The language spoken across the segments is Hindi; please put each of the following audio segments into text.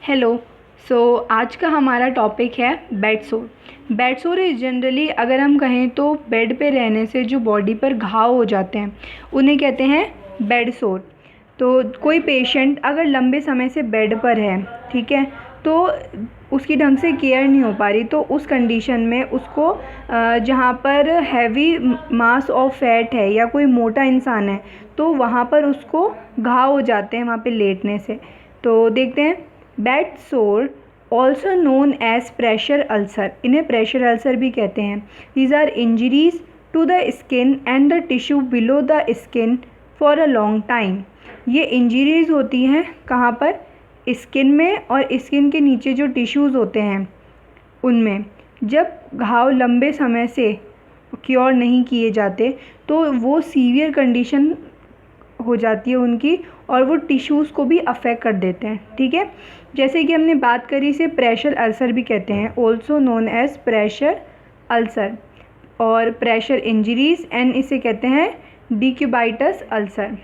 हेलो। आज का हमारा टॉपिक है बेड सोर। बेड सोर इज़ जनरली अगर हम कहें तो बेड पे रहने से जो बॉडी पर घाव हो जाते हैं उन्हें कहते हैं बेड सोर। तो कोई पेशेंट अगर लंबे समय से बेड पर है, ठीक है, तो उसकी ढंग से केयर नहीं हो पा रही, तो उस कंडीशन में उसको जहाँ पर हैवी मास ऑफ फैट है या कोई मोटा इंसान है तो वहाँ पर उसको घाव हो जाते हैं वहाँ पे लेटने से। तो देखते हैं bed sore also known as pressure ulcer. इन्हें प्रेशर अल्सर भी कहते हैं। These are injuries to the skin and the tissue below the skin for a long time. ये इंजरीज होती हैं कहाँ पर? स्किन में, और स्किन के नीचे जो टिश्यूज़ होते हैं उनमें। जब घाव लंबे समय से क्योर नहीं किए जाते तो वो सीवियर कंडीशन हो जाती है उनकी, और वो टिश्यूज़ को भी अफेक्ट कर देते हैं, ठीक है। जैसे कि हमने बात करी, इसे प्रेशर अल्सर भी कहते हैं, also known as pressure ulcer और प्रेशर इंजरीज, एंड इसे कहते हैं decubitus ulcer.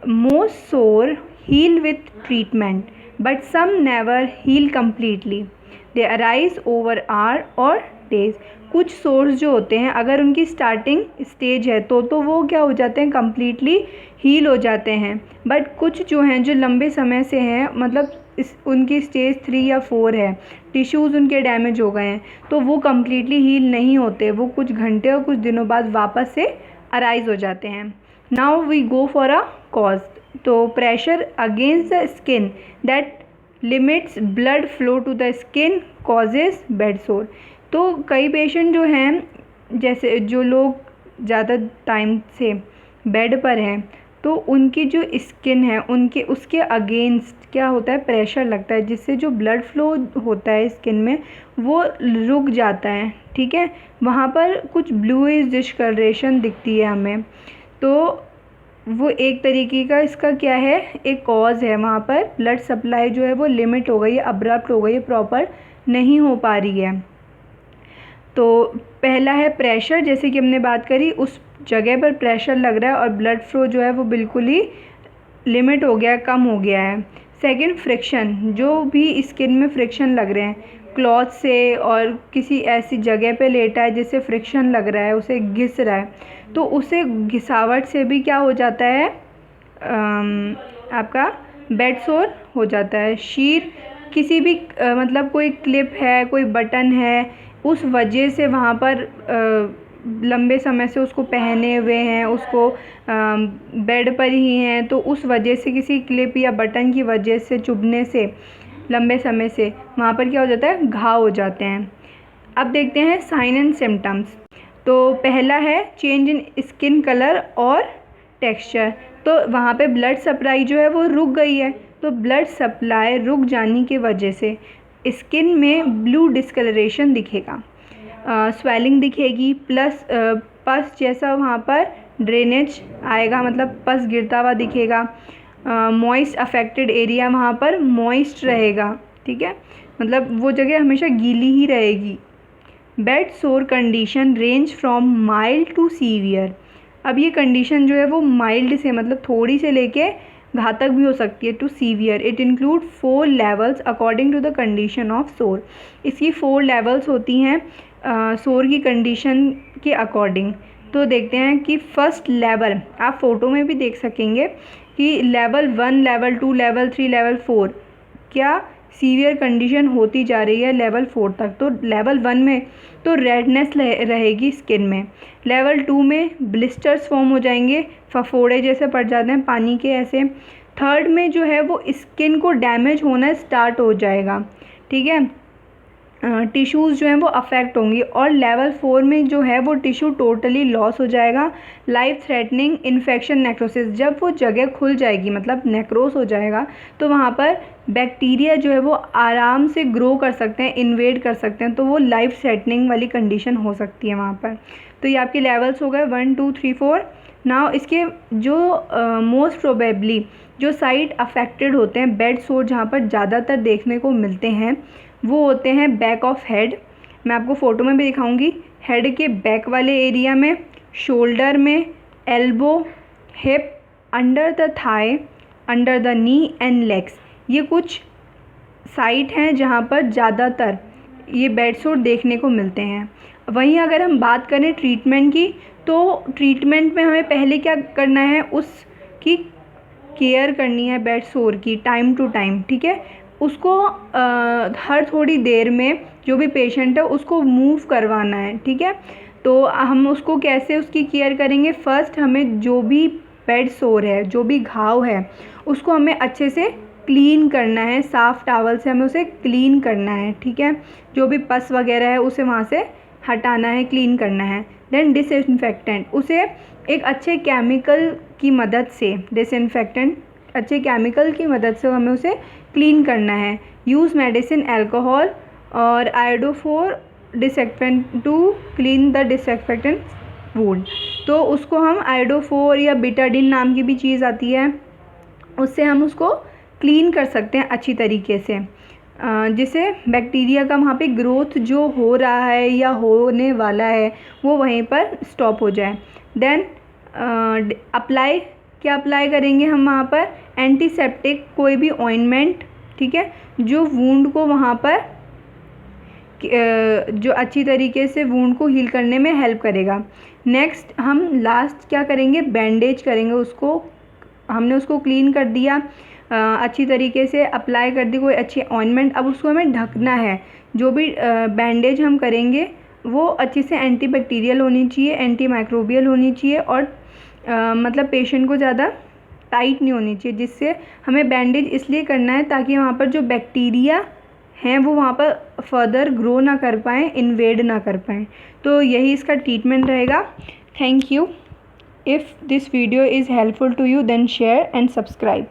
Most sore heal with treatment but some never heal completely. They arise over hour or days. कुछ सोर्स जो होते हैं अगर उनकी स्टार्टिंग स्टेज है तो वो क्या हो जाते हैं, कम्प्लीटली हील हो जाते हैं। बट कुछ जो हैं जो लंबे समय से हैं, मतलब उनकी स्टेज 3 या 4 है, टिश्यूज़ उनके डैमेज हो गए हैं, तो वो कम्प्लीटली हील नहीं होते, वो कुछ घंटे और कुछ दिनों बाद वापस से अराइज हो जाते हैं। Now we go for a cause. तो pressure against the skin that limits blood flow to the skin causes bed सोर। तो कई पेशेंट जो हैं, जैसे जो लोग ज़्यादा टाइम से बेड पर हैं, तो उनकी जो स्किन है उनके उसके अगेंस्ट क्या होता है, प्रेशर लगता है, जिससे जो ब्लड फ्लो होता है स्किन में वो रुक जाता है, ठीक है। वहाँ पर कुछ ब्लूइश डिस्कलरेशन दिखती है हमें, तो वो एक तरीके का इसका क्या है, एक कॉज है। वहाँ पर ब्लड सप्लाई जो है वो लिमिट हो गई है, अब्रप्ट हो गई है, प्रॉपर नहीं हो पा रही है। तो पहला है प्रेशर, जैसे कि हमने बात करी, उस जगह पर प्रेशर लग रहा है और ब्लड फ्लो जो है वो बिल्कुल ही लिमिट हो गया है, कम हो गया है। सेकंड फ्रिक्शन, जो भी स्किन में फ्रिक्शन लग रहे हैं क्लॉथ से, और किसी ऐसी जगह पे लेटा है जिससे फ्रिक्शन लग रहा है, उसे घिस रहा है, तो उसे घिसावट से भी क्या हो जाता है, आपका बेड सोर हो जाता है। शीर, किसी भी मतलब कोई क्लिप है, कोई बटन है, उस वजह से वहाँ पर लंबे समय से उसको पहने हुए हैं, उसको बेड पर ही हैं, तो उस वजह से किसी क्लिप या बटन की वजह से चुभने से लंबे समय से वहाँ पर क्या हो जाता है, घाव हो जाते हैं। अब देखते हैं साइन एंड सिम्टम्स। तो पहला है चेंज इन स्किन कलर और टेक्सचर। तो वहाँ पे ब्लड सप्लाई जो है वो रुक गई है, तो ब्लड सप्लाई रुक जाने की वजह से स्किन में ब्लू डिस्कलरेशन दिखेगा, स्वेलिंग दिखेगी, प्लस पस जैसा वहाँ पर ड्रेनेज आएगा, मतलब पस गिरता हुआ दिखेगा। मॉइस्ट अफेक्टेड एरिया वहाँ पर मॉइस्ट रहेगा, ठीक है, मतलब वो जगह हमेशा गीली ही रहेगी। Bed sore condition range from mild to severe. अब ये कंडीशन जो है वो माइल्ड से, मतलब थोड़ी से लेके घातक भी हो सकती है, to severe. It include 4 levels according to the condition of sore. इसकी 4 लेवल्स होती हैं सोर की कंडीशन के अकॉर्डिंग। तो देखते हैं कि फर्स्ट लेवल, आप फ़ोटो में भी देख सकेंगे कि लेवल 1, लेवल 2, लेवल 3, लेवल 4 क्या सीवियर कंडीशन होती जा रही है लेवल 4 तक। तो लेवल 1 में तो रेडनेस रहेगी स्किन में, लेवल 2 में ब्लिस्टर्स फॉर्म हो जाएंगे, फफोड़े जैसे पड़ जाते हैं पानी के ऐसे। थर्ड में जो है वो स्किन को डैमेज होना स्टार्ट हो जाएगा, ठीक है, टिश्यूज़ जो हैं वो अफेक्ट होंगी। और लेवल 4 में जो है वो टिश्यू टोटली लॉस हो जाएगा। लाइफ थ्रेटनिंग इन्फेक्शन नेक्रोसिस, जब वो जगह खुल जाएगी, मतलब नेक्रोस हो जाएगा, तो वहाँ पर बैक्टीरिया जो है वो आराम से ग्रो कर सकते हैं, इन्वेड कर सकते हैं, तो वो लाइफ थ्रेटनिंग वाली कंडीशन हो सकती है वहाँ पर। तो ये आपके लेवल्स हो गए 1, 2, 3, 4। नाउ इसके जो मोस्ट प्रोबेबली जो साइट अफेक्टेड होते हैं बेड सोर, जहाँ पर ज़्यादातर देखने को मिलते हैं, वो होते हैं बैक ऑफ हेड। मैं आपको फ़ोटो में भी दिखाऊंगी। हेड के बैक वाले एरिया में, शोल्डर में, elbow, hip, under the thigh, under the knee and legs. ये कुछ साइट हैं जहाँ पर ज़्यादातर ये बेड सोर देखने को मिलते हैं। वहीं अगर हम बात करें ट्रीटमेंट की, तो ट्रीटमेंट में हमें पहले क्या करना है, उसकी केयर करनी है बेड सोर की टाइम टू टाइम, ठीक है। उसको हर थोड़ी देर में जो भी पेशेंट है उसको मूव करवाना है, ठीक है। तो हम उसको कैसे उसकी केयर करेंगे, फ़र्स्ट हमें जो भी बेड सोर है, जो भी घाव है, उसको हमें अच्छे से क्लीन करना है, साफ़ टॉवल से हमें उसे क्लीन करना है, ठीक है। जो भी पस वगैरह है उसे वहाँ से हटाना है, क्लीन करना है। देन डिसइंफेक्टेंट, उसे एक अच्छे केमिकल की मदद से, डिसइंफेक्टेंट अच्छे केमिकल की मदद से हमें उसे क्लीन करना है। यूज़ मेडिसिन अल्कोहल और iodophor disinfectant to clean the disinfectant wound. तो उसको हम आयोडोफोर या बिटाडिन नाम की भी चीज़ आती है, उससे हम उसको क्लीन कर सकते हैं अच्छी तरीके से, जिससे बैक्टीरिया का वहाँ पे ग्रोथ जो हो रहा है या होने वाला है वो वहीं पर स्टॉप हो जाए। देन अप्लाई, क्या अप्लाई करेंगे हम वहाँ पर, एंटीसेप्टिक कोई भी ऑइंटमेंट, ठीक है, जो वुंड को वहाँ पर जो अच्छी तरीके से वुंड को हील करने में हेल्प करेगा। नेक्स्ट हम लास्ट क्या करेंगे, बैंडेज करेंगे उसको। हमने उसको क्लीन कर दिया, अच्छी तरीके से अप्लाई कर दी कोई अच्छी ऑइंटमेंट, अब उसको हमें ढकना है। जो भी बैंडेज हम करेंगे वो अच्छी से एंटीबैक्टीरियल होनी चाहिए, एंटी माइक्रोबियल होनी चाहिए, और मतलब पेशेंट को ज़्यादा टाइट नहीं होनी चाहिए। जिससे हमें बैंडेज इसलिए करना है ताकि वहाँ पर जो बैक्टीरिया हैं वो वहाँ पर फर्दर ग्रो ना कर पाएँ, इन्वेड ना कर पाएँ। तो यही इसका ट्रीटमेंट रहेगा। Thank you. If this video is helpful to you then share and subscribe.